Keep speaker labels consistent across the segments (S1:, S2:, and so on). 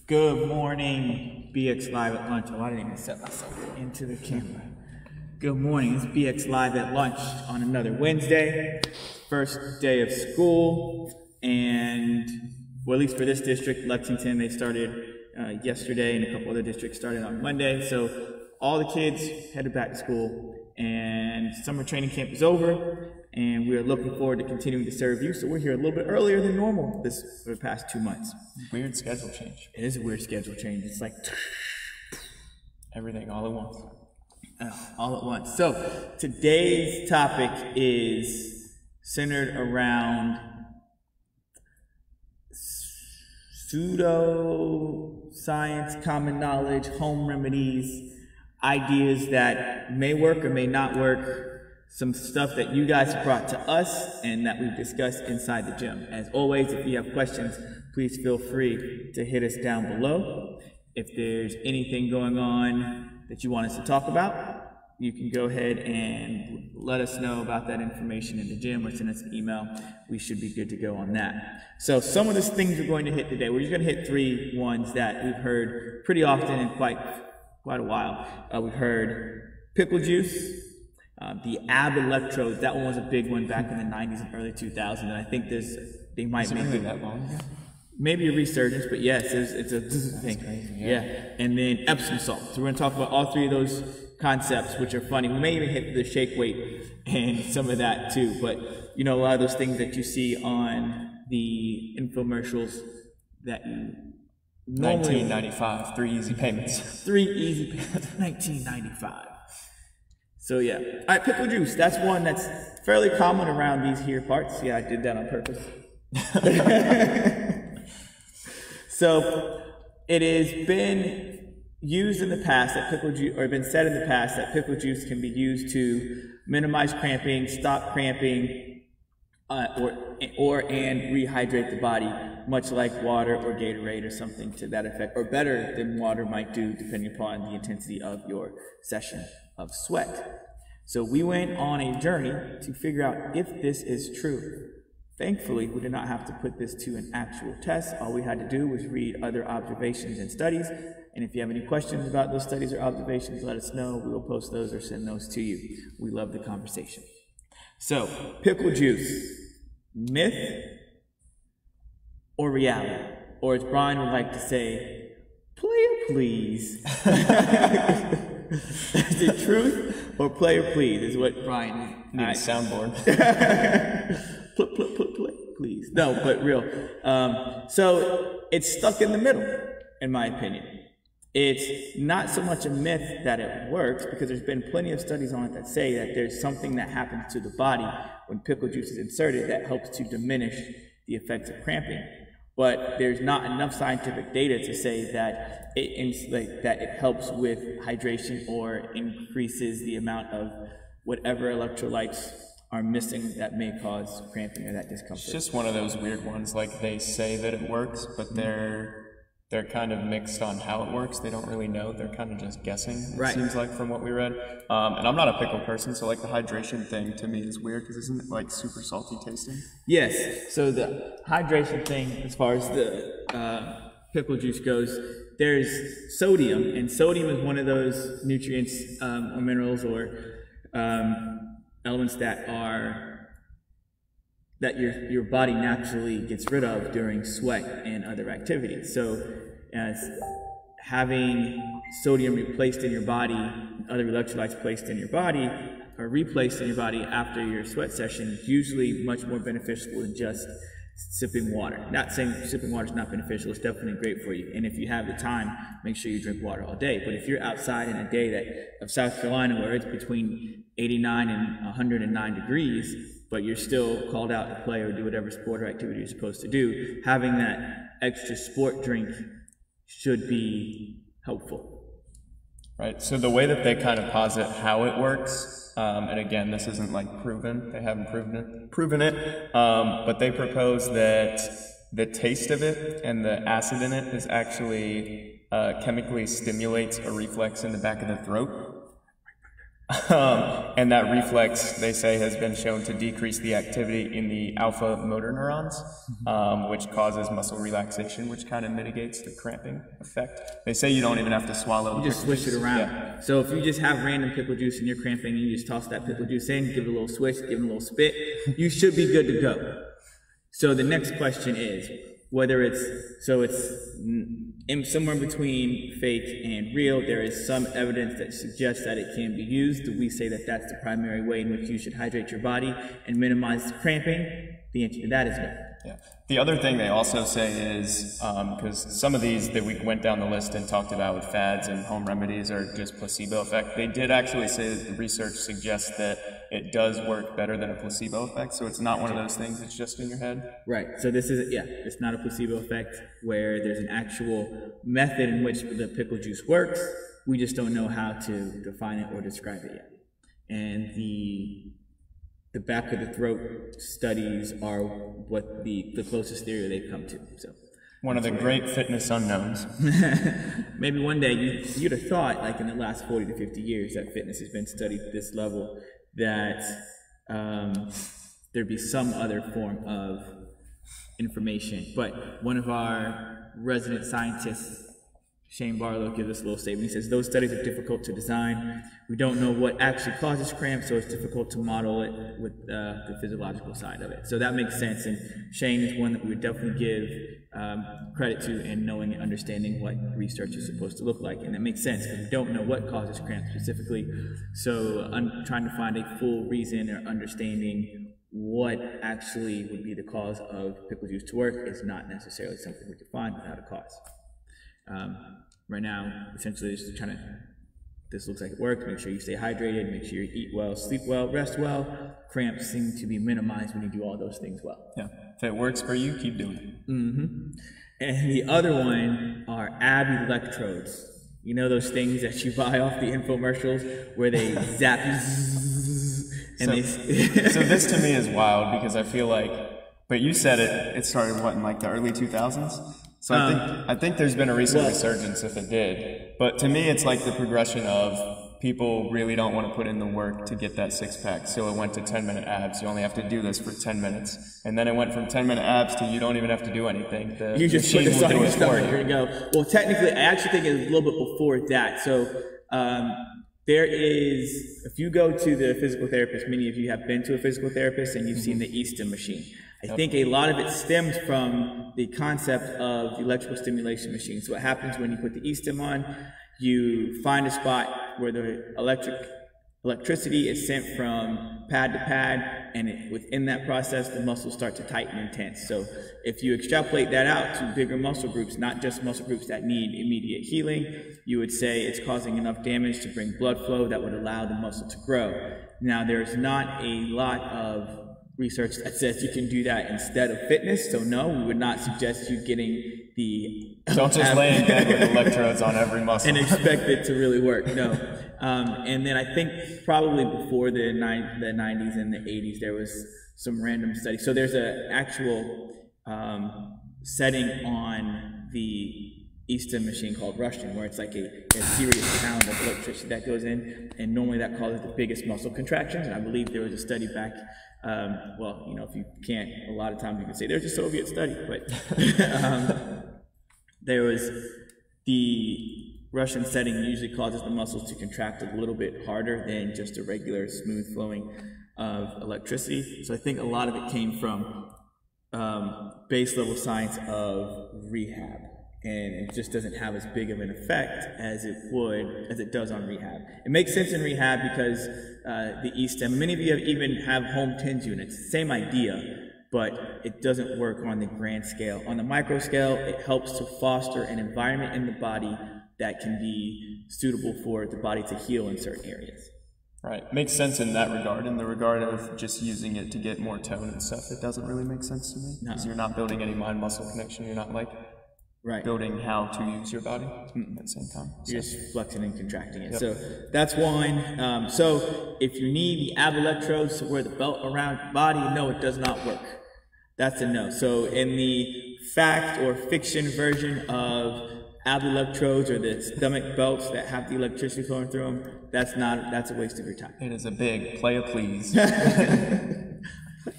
S1: Good morning, BX Live at Lunch. Oh, I didn't even set myself into the camera. Good morning, it's BX Live at Lunch on another Wednesday, first day of school, and, well, at least for this district, Lexington, they started yesterday, and a couple other districts started on Monday, so all the kids headed back to school, and summer training camp is over, and we are looking forward to continuing to serve you, so we're here a little bit earlier than normal for the past 2 months.
S2: Weird schedule change.
S1: It is a weird schedule change. It's like
S2: everything all at once.
S1: All at once. So today's topic is centered around pseudo-science, common knowledge, home remedies, ideas that may work or may not work, some stuff that you guys brought to us and that we've discussed inside the gym. As always, if you have questions, please feel free to hit us down below. If there's anything going on that you want us to talk about, you can go ahead and let us know about that information in the gym or send us an email. We should be good to go on that. So some of the things we're going to hit today, we're just going to hit 3 ones that we've heard pretty often and quite a while. We've heard pickle juice, the ab electrodes. That one was a big one back in the 90s and early 2000s. And I think they might make it
S2: that long ago.
S1: Maybe a resurgence, but yes, it's a thing.
S2: Crazy,
S1: yeah. And then Epsom salt. So we're going to talk about all 3 of those concepts, which are funny. We may even hit the shake weight and some of that too. But you know, a lot of those things that you see on the infomercials that you normally
S2: 1995, 3 easy payments.
S1: 3 easy payments. 1995. So yeah. All right, pickle juice. That's one that's fairly common around these here parts. Yeah, I did that on purpose. So it has been used in the past that pickle juice, or been said in the past that pickle juice can be used to minimize cramping, stop cramping, or rehydrate the body, much like water or Gatorade or something to that effect, or better than water might do, depending upon the intensity of your session of sweat. So we went on a journey to figure out if this is true. Thankfully, we did not have to put this to an actual test. All we had to do was read other observations and studies. And if you have any questions about those studies or observations, let us know. We will post those or send those to you. We love the conversation. So, pickle juice, myth or reality? Or as Brian would like to say, player please. Is it truth or player please is what Brian
S2: need a soundboard.
S1: Play, please. No, but real. So it's stuck in the middle, in my opinion. It's not so much a myth that it works, because there's been plenty of studies on it that say that there's something that happens to the body when pickle juice is inserted that helps to diminish the effects of cramping. But there's not enough scientific data to say that it helps with hydration or increases the amount of whatever electrolytes are missing that may cause cramping or that discomfort.
S2: It's just one of those weird ones, like they say that it works, but they're kind of mixed on how it works. They don't really know. They're kind of just guessing, it seems like, from what we read. And I'm not a pickle person, so like the hydration thing to me is weird, because isn't it like super salty tasting?
S1: Yes. So the hydration thing, as far as the pickle juice goes, there's sodium, and sodium is one of those nutrients or minerals or elements that your body naturally gets rid of during sweat and other activities. So having sodium replaced in your body, other electrolytes placed in your body, or replaced in your body after your sweat session is usually much more beneficial than just sipping water. Not saying sipping water is not beneficial, it's definitely great for you. And if you have the time, make sure you drink water all day. But if you're outside in a day of South Carolina where it's between 89 and 109 degrees, but you're still called out to play or do whatever sport or activity you're supposed to do, having that extra sport drink should be helpful.
S2: Right, so the way that they kind of posit how it works, and again, this isn't like proven, they haven't proven it, but they propose that the taste of it and the acid in it is actually chemically stimulates a reflex in the back of the throat. And that reflex, they say, has been shown to decrease the activity in the alpha motor neurons, which causes muscle relaxation, which kind of mitigates the cramping effect. They say you don't even have to swallow.
S1: You just swish it around. Yeah. So if you just have random pickle juice and you're cramping, and you just toss that pickle juice in, give it a little swish, give it a little spit, you should be good to go. So the next question is, whether it's somewhere between fake and real, there is some evidence that suggests that it can be used. Do we say that that's the primary way in which you should hydrate your body and minimize cramping? The answer to that is no.
S2: Yeah. The other thing they also say is, because some of these that we went down the list and talked about with fads and home remedies are just placebo effect, they did actually say that the research suggests that it does work better than a placebo effect, so it's not one of those things that's just in your head.
S1: Right, so this is, it's not a placebo effect where there's an actual method in which the pickle juice works. We just don't know how to define it or describe it yet. And the back of the throat studies are what the closest theory they've come to. So
S2: one of the great fitness unknowns.
S1: Maybe one day you'd have thought, like in the last 40 to 50 years, that fitness has been studied at this level, that there'd be some other form of information. But one of our resident scientists, Shane Barlow, gives us a little statement. He says, those studies are difficult to design. We don't know what actually causes cramp, so it's difficult to model it with the physiological side of it. So that makes sense, and Shane is one that we would definitely give credit to in knowing and understanding what research is supposed to look like. And that makes sense, because we don't know what causes cramp specifically. So I'm trying to find a full reason or understanding what actually would be the cause of pickle juice to work is not necessarily something we can find without a cause. Right now, essentially, just trying to, this looks like it works. Make sure you stay hydrated, make sure you eat well, sleep well, rest well. Cramps seem to be minimized when you do all those things well.
S2: Yeah, if it works for you, keep doing it.
S1: And the other one are ab electrodes. You know those things that you buy off the infomercials where they zap you? And
S2: so this to me is wild, because I feel like, but you said it started what, in like the early 2000s? So I think there's been a recent resurgence if it did. But to me, it's like the progression of people really don't want to put in the work to get that six-pack. So it went to 10-minute abs. You only have to do this for 10 minutes. And then it went from 10-minute abs to you don't even have to do anything.
S1: You just put this on your stomach. Here you go. Well, technically, I actually think it's a little bit before that. So there is, if you go to the physical therapist, many of you have been to a physical therapist and you've seen the e-stim machine. I think a lot of it stems from the concept of the electrical stimulation machine. So what happens when you put the e-stim on, you find a spot where the electricity is sent from pad to pad, and within that process, the muscles start to tighten and tense. So if you extrapolate that out to bigger muscle groups, not just muscle groups that need immediate healing, you would say it's causing enough damage to bring blood flow that would allow the muscle to grow. Now, there's not a lot of research that says you can do that instead of fitness, so no, we would not suggest you getting the...
S2: Don't just lay in bed with electrodes on every muscle.
S1: And expect it to really work, no. And then I think probably before the 90s and the 80s, there was some random study. So there's an actual setting on the e-stim machine called Russian, where it's like a serious pound of electricity that goes in, and normally that causes the biggest muscle contractions. And I believe there was a study back, well, you know, if you can't, a lot of times you can say there's a Soviet study, but there was the Russian setting usually causes the muscles to contract a little bit harder than just a regular smooth flowing of electricity. So I think a lot of it came from base level science of rehab. And it just doesn't have as big of an effect as it does on rehab. It makes sense in rehab because the e-stim, many of you even have home TENS units, same idea, but it doesn't work on the grand scale. On the micro scale, it helps to foster an environment in the body that can be suitable for the body to heal in certain areas.
S2: Right. Makes sense in that regard. In the regard of just using it to get more tone and stuff, it doesn't really make sense to me. Because you're not building any mind-muscle connection. You're not like building how to use your body at the same time.
S1: You're just flexing and contracting it. Yep. So that's one. So if you need the ab electrodes to wear the belt around your body, no, it does not work. That's a no. So in the fact or fiction version of ab electrodes or the stomach belts that have the electricity flowing through them, that's a waste of your time.
S2: It is a big playa please.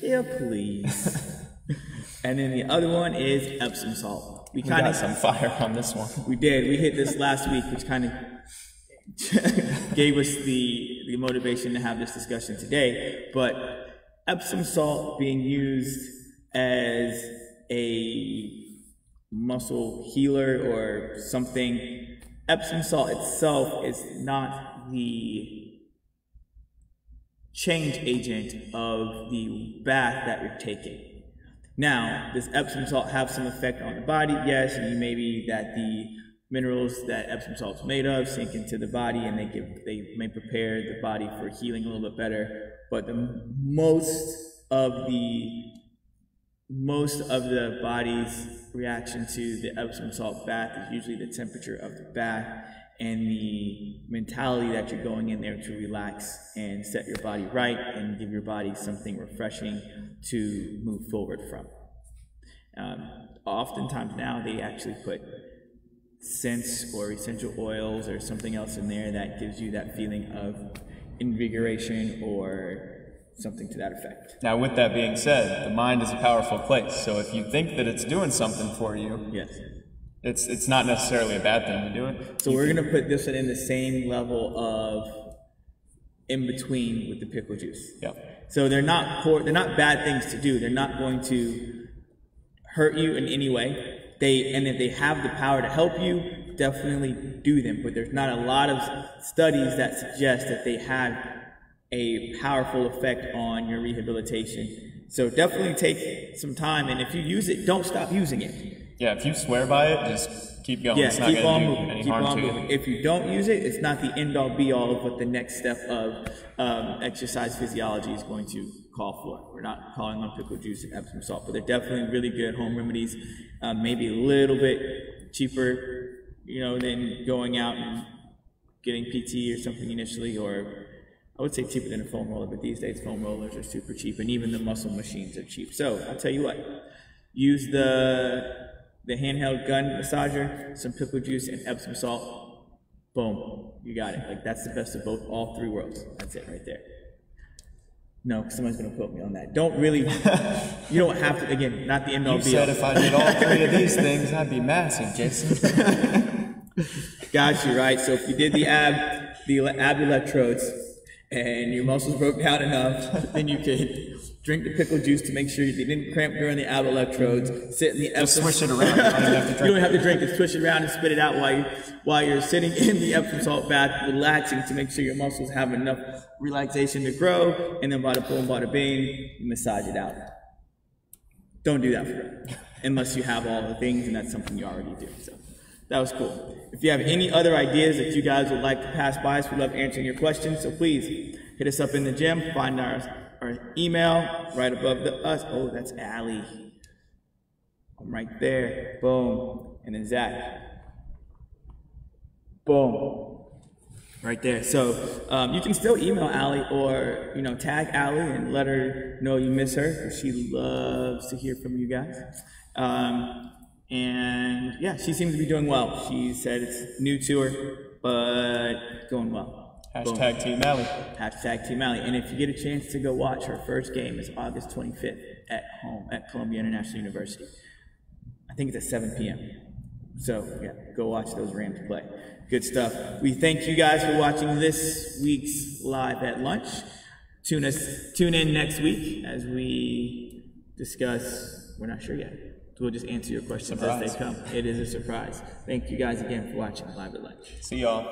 S1: Yeah, please. And then the other one is Epsom salt.
S2: We got some fire on this one.
S1: We did. We hit this last week, which kind of gave us the motivation to have this discussion today. But Epsom salt being used as a muscle healer or something, Epsom salt itself is not the change agent of the bath that you're taking. Now, does Epsom salt have some effect on the body? Yes, and maybe that the minerals that Epsom salt is made of sink into the body, and they may prepare the body for healing a little bit better. But most of the body's reaction to the Epsom salt bath is usually the temperature of the bath and the mentality that you're going in there to relax and set your body right and give your body something refreshing to move forward from. Oftentimes now they actually put scents or essential oils or something else in there that gives you that feeling of invigoration or something to that effect.
S2: Now, with that being said, the mind is a powerful place. So if you think that it's doing something for you,
S1: yes,
S2: it's not necessarily a bad thing to do it.
S1: So we're going to put this in the same level of in between with the pickle juice.
S2: Yeah.
S1: So they're not bad things to do. They're not going to hurt you in any way. And if they have the power to help you, definitely do them. But there's not a lot of studies that suggest that they have a powerful effect on your rehabilitation. So definitely take some time, and if you use it, don't stop using it.
S2: Yeah, if you swear by it, just keep going.
S1: Yeah,
S2: it's not
S1: keep on
S2: do
S1: moving.
S2: any
S1: Keep
S2: harm
S1: on
S2: to
S1: moving.
S2: you.
S1: If you don't use it, it's not the end-all be-all of what the next step of exercise physiology is going to call for. We're not calling on pickle juice and Epsom salt, but they're definitely really good home remedies. Maybe a little bit cheaper, than going out and getting PT or something initially, or I would say cheaper than a foam roller, but these days foam rollers are super cheap, and even the muscle machines are cheap. So I'll tell you what, use the handheld gun massager, some pickle juice, and Epsom salt. Boom, you got it. Like, that's the best of all three worlds. That's it right there. No, someone's gonna quote me on that. Don't really, you don't have to. Again, not the end all be all.
S2: You said if I did all three of these things, I'd be massive, Jason.
S1: Got you, right? So if you did the ab electrodes, and your muscles broke down enough, then you could drink the pickle juice to make sure you didn't cramp during the ab electrodes. Sit in the Epsom.
S2: Just swish it around. You
S1: don't have to drink it. Swish it around and spit it out while you're sitting in the Epsom salt bath, relaxing to make sure your muscles have enough relaxation to grow. And then bada boom, bada bing, you massage it out. Don't do that for them, unless you have all the things, and that's something you already do. So that was cool. If you have any other ideas that you guys would like to pass by us, we love answering your questions. So please hit us up in the gym. Find our email right above us. Oh, that's Allie. I'm right there. Boom. And then Zach. Boom. Right there. So you can still email Allie or tag Allie and let her know you miss her. She loves to hear from you guys. And yeah, she seems to be doing well. She said it's new to her, but going well.
S2: Hashtag Team Allie.
S1: Hashtag Team Allie. And if you get a chance to go watch, her first game is August 25th at home at Columbia International University. I think it's at 7 p.m. So yeah, go watch those Rams play. Good stuff. We thank you guys for watching this week's Live at Lunch. Tune in next week as we discuss, we're not sure yet. We'll just answer your questions as they come. It is a surprise. Thank you guys again for watching Live at Lunch.
S2: See y'all.